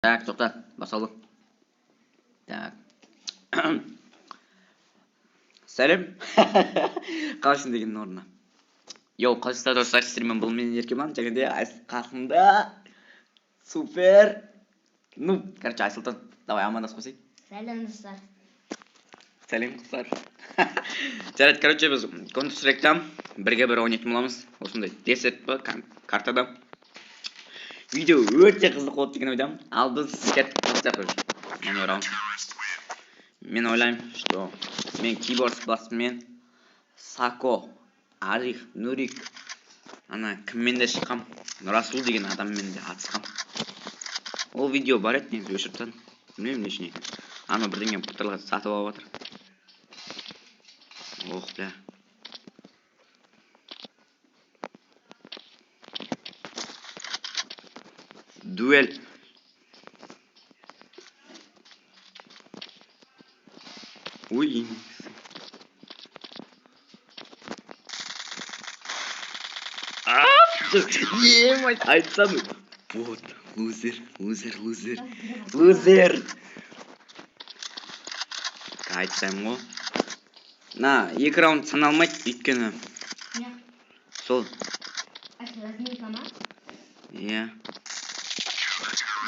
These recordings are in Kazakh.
Так, тоқта, басалды. Так. Сәлем. Қалайсың деген орнына. Йоу, қалайсыздар достар, сіздермен бұл мен Еркеман, және де қасымда супер. Ну, короче, Айсұлтан, давай амандасып қойсайық. Сәлем достар. Сәлем қыздар. Жарайды, короче, біз Counter-Strike'та бірге бір ойнайтын боламыз. Осындай десерт па картада. Видео өте қызық болады деген ойдамын. Ал біз мен ойлаймын, что мен кейборд басымен Сако, Арих, Нурик, ана кіммен де шыққам, Расул деген адаммен де атысқам. Ол видео бар еді, негізі өшіріп тастадым. Білмеймін не үшін екенін. Ана бірдеңе пұтырға сатып алып жатыр. Ох, бля. Дуэль. Ой. Ебать, айтсам. Вот, лузер. Айтсам ғой. На, 2 раунд саналмайды, өйткені. Сол. Иә.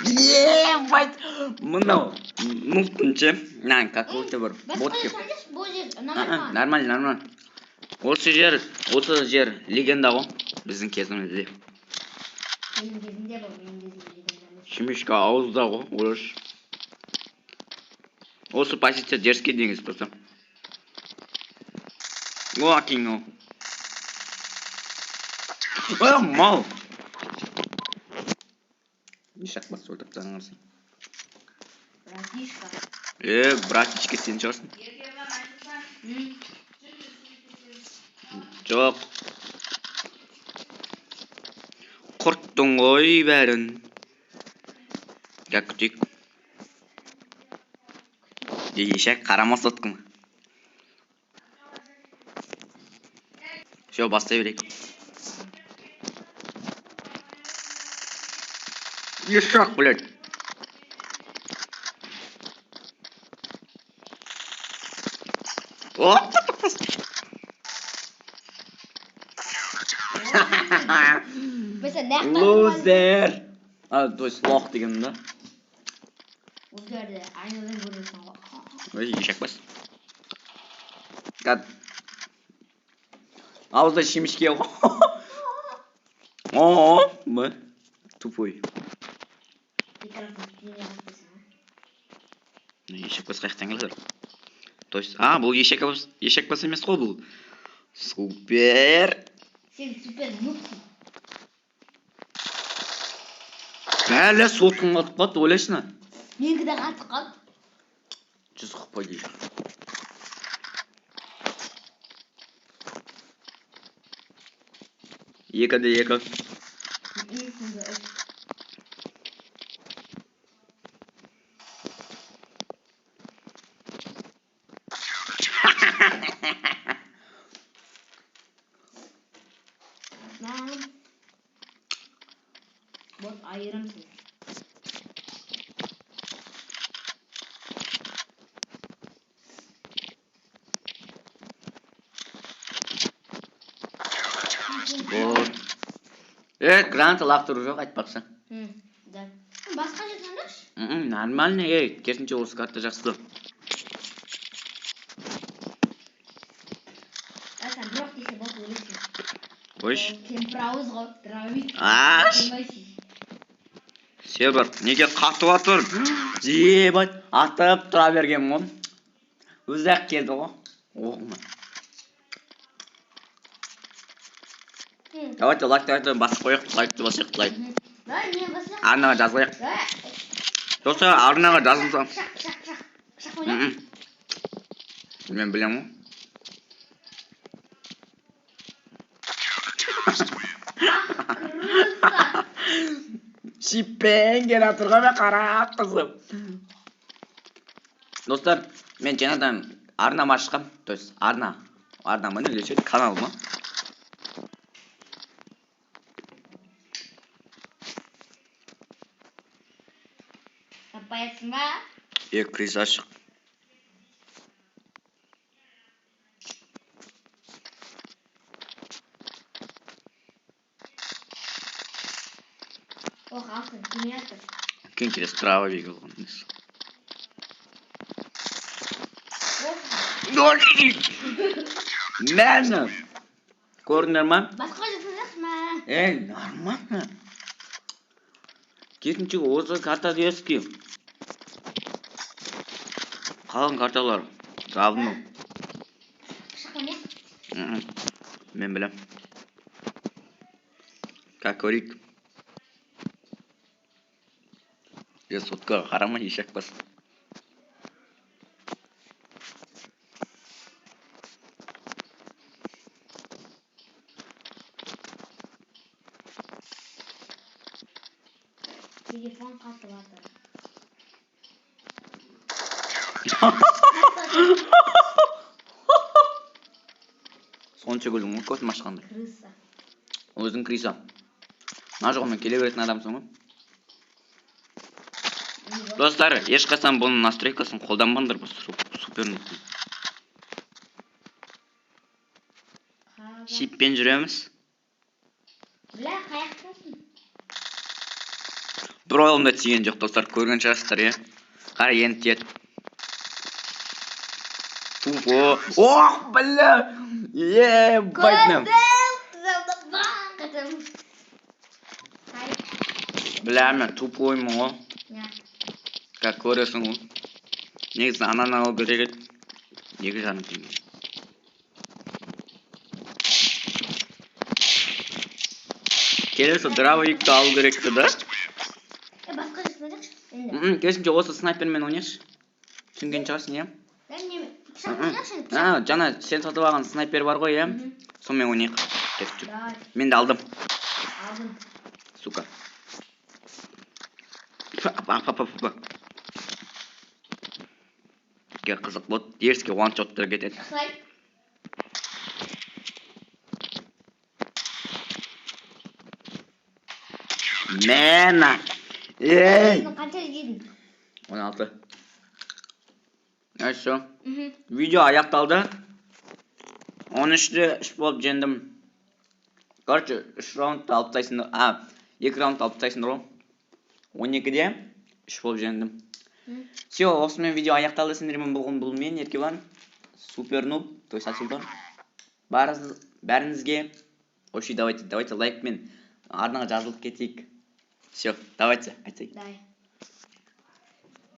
Ебать! Мынау муфтыншы. На, какой-то бір бот деп. Нормально. Осы жер легенда ғой. Біздің кезімізде. Шимешка ауызда ғой, орыш. Осы позиция дерзкий деңіз просто. Лакин ол. Мал. Нишақ бас өлтіріп тағын қарсың. Братишка. Братичка сен шығарсың. Жоқ. Құрттың ғой бәрін. Как күтейік. Ешек қарамас отқым. Все, бастай берейік. Ешек, блядь. Оп! Лузер! То есть лох деген да? Өзгерді, айнадан көресің ғой. Ой, ешек бас. Кәд. Ауызда шемішке ғой. Мы тупой. Ешек бас қаяқтан келдір. То есть, бұл ешек бас емес қой бұл. Супер. Сен супер нұпсың. Бәлі сотқын қатып қат, ойлайсына. Менгі де қатып қат. 140 па дейші. Екі. Вот айырымсың. Гранты лақтыру жоқ, айтпақшы. Да. Басқа жерден өш? Нормально, керісінше осы картта жақсы. Сен бірақ десе болды өлесің. Қойш. Кемпір ауыз ғой, дравит. Сербер, неге қатып атыр? Ебать, атып тұра берген ғой. Өзі-ақ келді ғой. Оғыма. Давайте лайкты басып қойық, лайкты басып лайк. Арнаға жазылайық. Жоқса арнаға жазылса. Шақ ойнап. Мен білем ғой. Шиппен кел атырға бе қарап қызым. Достар, мен жаңадан арнама ашқам. То есть арнама не лечет, канал ма? ұқпай жатсың ба? Криз ашық. Ох, алтын, кеме жатыр. Ке интерес трава жеге алған емес. Мәні! Көрдіңдер ма? Басқа жасадық ма? Нормально. Керісінше осы карта дески. Қалған карталар говно. Шаққан Мен білем. Как көрейік. Соткаға қарама ешек бас. Телефон қатып жатыр. Сонша көрдің ғой көзім ашқандай. Крыса. Өзің криса. Мына жағымен келе беретін адамсың ғой. Достар, ешқашан бұның настройкасын қолданбаңдар, бұл супер нұттың. Шиппен жүреміз. Бля, қаяқтасың? Бір ойылымда тиген жоқ, достар, көрген шығарсыздар, е? Қара енді тиеді. Ох, бля! Байтным. Бля, мен тупоймын ғой. Как көресің ғой. Негізі ананы алу керек еді. 2,5 теңге. Келесі дровоикті алу керекті да. Басқа жасадық. Керісінше осы снайпермен ойнайшы. Түсінген шығарсың, е? Жаңа сен сатып алған снайпер бар ғой, е? Сонымен ойнайық. Мен де алдым. Алдым. Сука. Қызық болды. Деріске one-shoттар кетеді. Мена! Қанша жедің? 16. Все. Видео аяқталды. 13-те 3 болып жеңдім. Короче, 3 раундты алып тастайсыңдар. 2 раундты алып тастайсыңдар ғой. 12-де 3 болып жеңдім. Все, осымен видео аяқталды. Сендермен болған бұл мен, Еркебан. Супер нуб, то есть Асултан. Бәріңізге давайте лайкмен арнаға жазылып кетейік. Все, давайте, айтайық.